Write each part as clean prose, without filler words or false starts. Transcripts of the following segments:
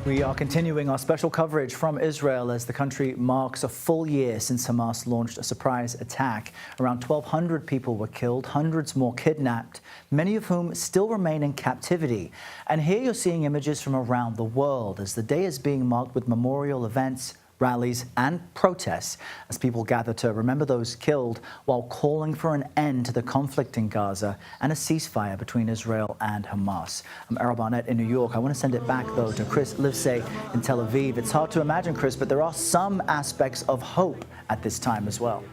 We are continuing our special coverage from Israel as the country marks a full year since Hamas launched a surprise attack. Around 1,200 people were killed, hundreds more kidnapped, many of whom still remain in captivity. And here you're seeing images from around the world as the day is being marked with memorial events, rallies and protests as people gather to remember those killed while calling for an end to the conflict in Gaza and a ceasefire between Israel and Hamas. I'm Errol Barnett in New York. I want to send it back, though, to Chris Livesay in Tel Aviv. It's hard to imagine, Chris, but there are some aspects of hope at this time as well.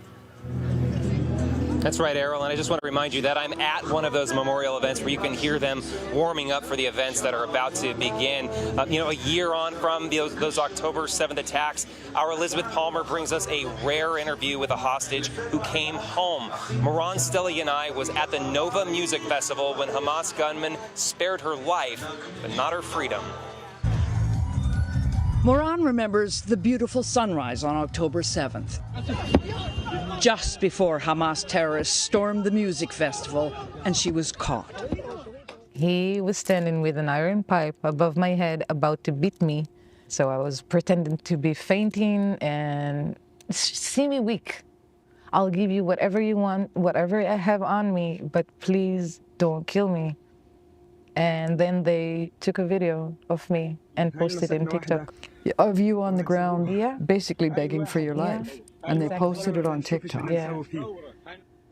That's right, Errol, and I just want to remind you that I'm at one of those memorial events where you can hear them warming up for the events that are about to begin. A year on from those October 7th attacks, our Elizabeth Palmer brings us a rare interview with a hostage who came home. Moran Stella Yanai was at the Nova Music Festival when Hamas gunmen spared her life, but not her freedom. Moran remembers the beautiful sunrise on October 7th. Just before Hamas terrorists stormed the music festival and she was caught. He was standing with an iron pipe above my head about to beat me. So I was pretending to be fainting and see me weak. I'll give you whatever you want, whatever I have on me, but please don't kill me. And then they took a video of me and posted it on TikTok. Of you on the ground, Yeah. basically begging for your life. And they posted it on TikTok. Yeah.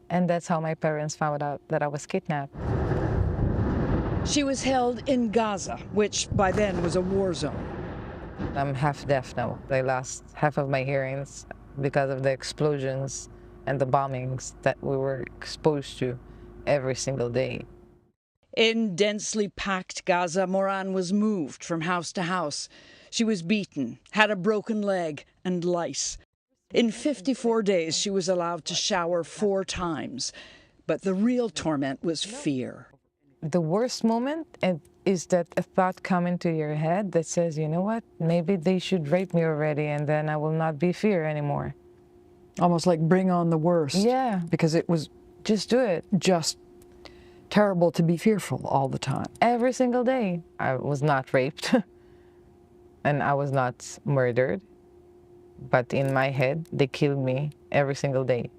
And that's how my parents found out that I was kidnapped. She was held in Gaza, which by then was a war zone. I'm half deaf now. I lost half of my hearings because of the explosions and the bombings that we were exposed to every single day. In densely packed Gaza, Moran was moved from house to house. She was beaten, had a broken leg and lice. In 54 days, she was allowed to shower 4 times. But the real torment was fear. The worst moment is that a thought come into your head that says, you know what, maybe they should rape me already and then I will not be fear anymore. Almost like bring on the worst. Yeah. Because it was Just do it. just terrible to be fearful all the time. Every single day. I was not raped and I was not murdered. But in my head, they killed me every single day.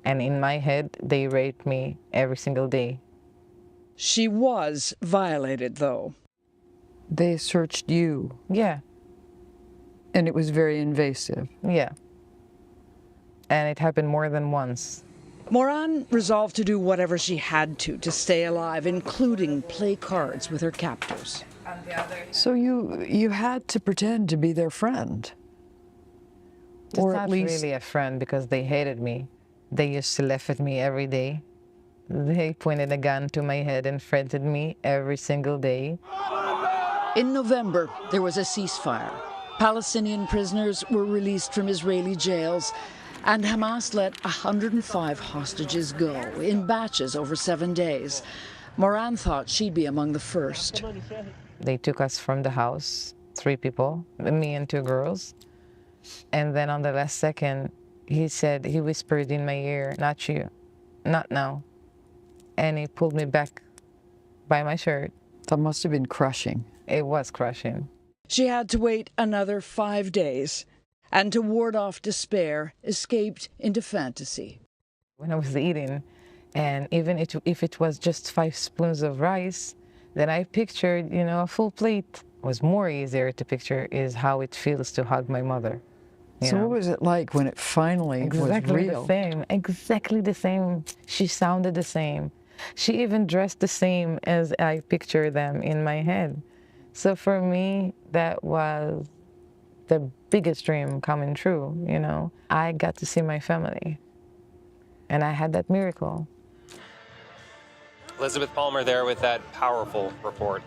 And in my head, they raped me every single day. She was violated, though. They searched you, Yeah, and it was very invasive. yeah. And it happened more than once. Moran resolved to do whatever she had to stay alive, including play cards with her captors. So you had to pretend to be their friend. It's Or not at least really a friend because they hated me. They used to laugh at me every day. They pointed a gun to my head and threatened me every single day. In November, there was a ceasefire. Palestinian prisoners were released from Israeli jails, and Hamas let 105 hostages go in batches over 7 days. Moran thought she'd be among the first. They took us from the house, 3 people, me and 2 girls. And then on the last second, he whispered in my ear, not you, not now. And he pulled me back by my shirt. that must have been crushing. It was crushing. She had to wait another 5 days, and to ward off despair, escaped into fantasy. When I was eating, and even if it was just 5 spoons of rice, then I pictured, a full plate. It was more easier to picture is how it feels to hug my mother. So what was it like when it finally was real? The same, exactly the same. She sounded the same. She even dressed the same as I picture them in my head. So for me, that was the biggest dream coming true, I got to see my family, and I had that miracle. Elizabeth Palmer there with that powerful report.